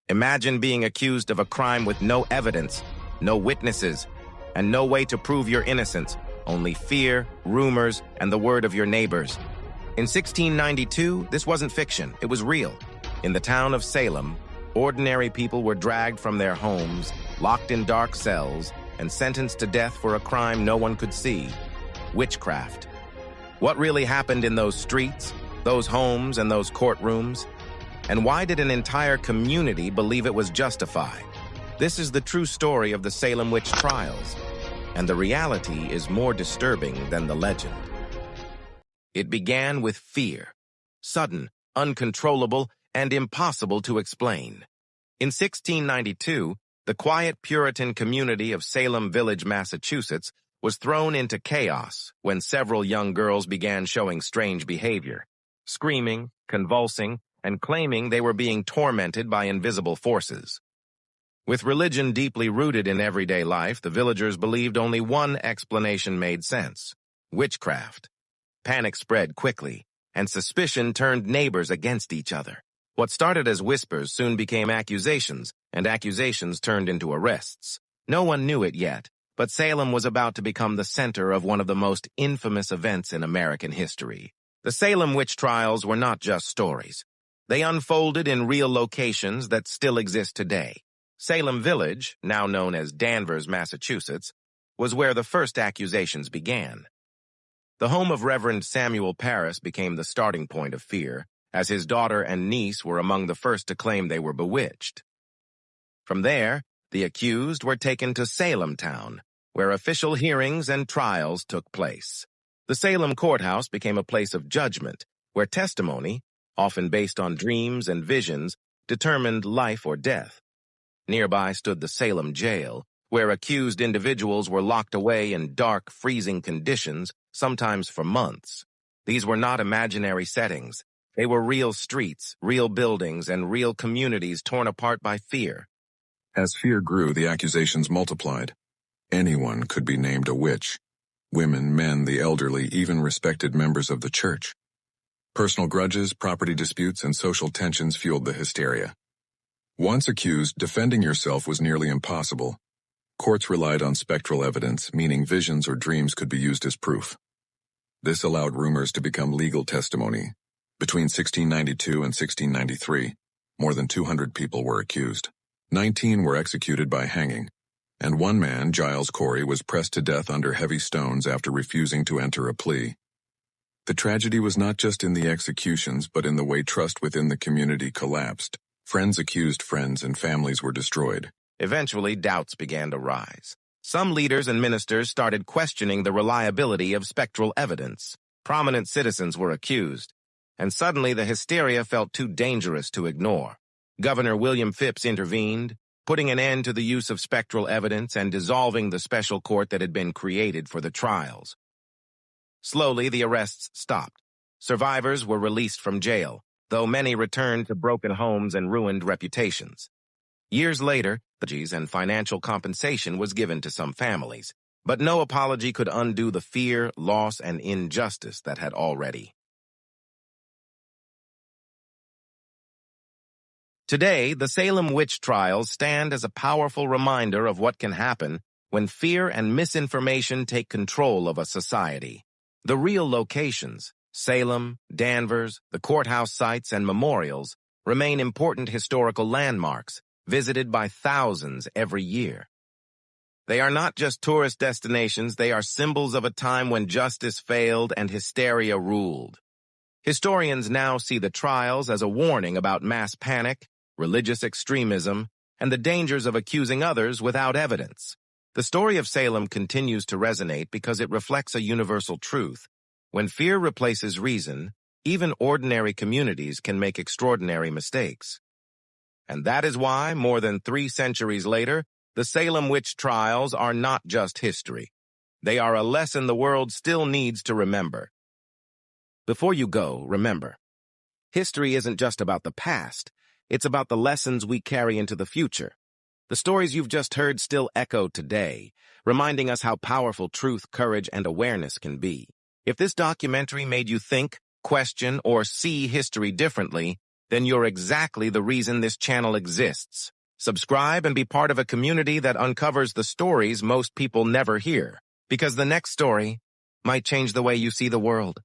Imagine being accused of a crime with no evidence, no witnesses, and no way to prove your innocence, only fear, rumors, and the word of your neighbors. In 1692, this wasn't fiction, it was real. In the town of Salem, ordinary people were dragged from their homes, locked in dark cells, and sentenced to death for a crime no one could see: witchcraft. What really happened in those streets, those homes, and those courtrooms? And why did an entire community believe it was justified? This is the true story of the Salem Witch Trials, and the reality is more disturbing than the legend. It began with fear, sudden, uncontrollable, and impossible to explain. In 1692, the quiet Puritan community of Salem Village, Massachusetts, was thrown into chaos when several young girls began showing strange behavior, screaming, convulsing, and claiming they were being tormented by invisible forces. With religion deeply rooted in everyday life, the villagers believed only one explanation made sense: witchcraft. Panic spread quickly, and suspicion turned neighbors against each other. What started as whispers soon became accusations, and accusations turned into arrests. No one knew it yet, but Salem was about to become the center of one of the most infamous events in American history. The Salem Witch Trials were not just stories. They unfolded in real locations that still exist today. Salem Village, now known as Danvers, Massachusetts, was where the first accusations began. The home of Reverend Samuel Parris became the starting point of fear, as his daughter and niece were among the first to claim they were bewitched. From there, the accused were taken to Salem town, where official hearings and trials took place. The Salem courthouse became a place of judgment, where testimony, often based on dreams and visions, determined life or death. Nearby stood the Salem jail, where accused individuals were locked away in dark, freezing conditions, sometimes for months. These were not imaginary settings. They were real streets, real buildings, and real communities torn apart by fear. As fear grew, the accusations multiplied. Anyone could be named a witch. Women, men, the elderly, even respected members of the church. Personal grudges, property disputes, and social tensions fueled the hysteria. Once accused, defending yourself was nearly impossible. Courts relied on spectral evidence, meaning visions or dreams could be used as proof. This allowed rumors to become legal testimony. Between 1692 and 1693, more than 200 people were accused. 19 were executed by hanging, and one man, Giles Corey, was pressed to death under heavy stones after refusing to enter a plea. The tragedy was not just in the executions, but in the way trust within the community collapsed. Friends accused friends, and families were destroyed. Eventually, doubts began to rise. Some leaders and ministers started questioning the reliability of spectral evidence. Prominent citizens were accused, and suddenly the hysteria felt too dangerous to ignore. Governor William Phips intervened, putting an end to the use of spectral evidence and dissolving the special court that had been created for the trials. Slowly, the arrests stopped. Survivors were released from jail, though many returned to broken homes and ruined reputations. Years later, apologies and financial compensation was given to some families, but no apology could undo the fear, loss, and injustice that had already. Today, the Salem Witch Trials stand as a powerful reminder of what can happen when fear and misinformation take control of a society. The real locations, Salem, Danvers, the courthouse sites, and memorials, remain important historical landmarks, visited by thousands every year. They are not just tourist destinations, they are symbols of a time when justice failed and hysteria ruled. Historians now see the trials as a warning about mass panic, religious extremism, and the dangers of accusing others without evidence. The story of Salem continues to resonate because it reflects a universal truth. When fear replaces reason, even ordinary communities can make extraordinary mistakes. And that is why, more than 3 centuries later, the Salem Witch Trials are not just history. They are a lesson the world still needs to remember. Before you go, remember, history isn't just about the past, it's about the lessons we carry into the future. The stories you've just heard still echo today, reminding us how powerful truth, courage, and awareness can be. If this documentary made you think, question, or see history differently, then you're exactly the reason this channel exists. Subscribe and be part of a community that uncovers the stories most people never hear, because the next story might change the way you see the world.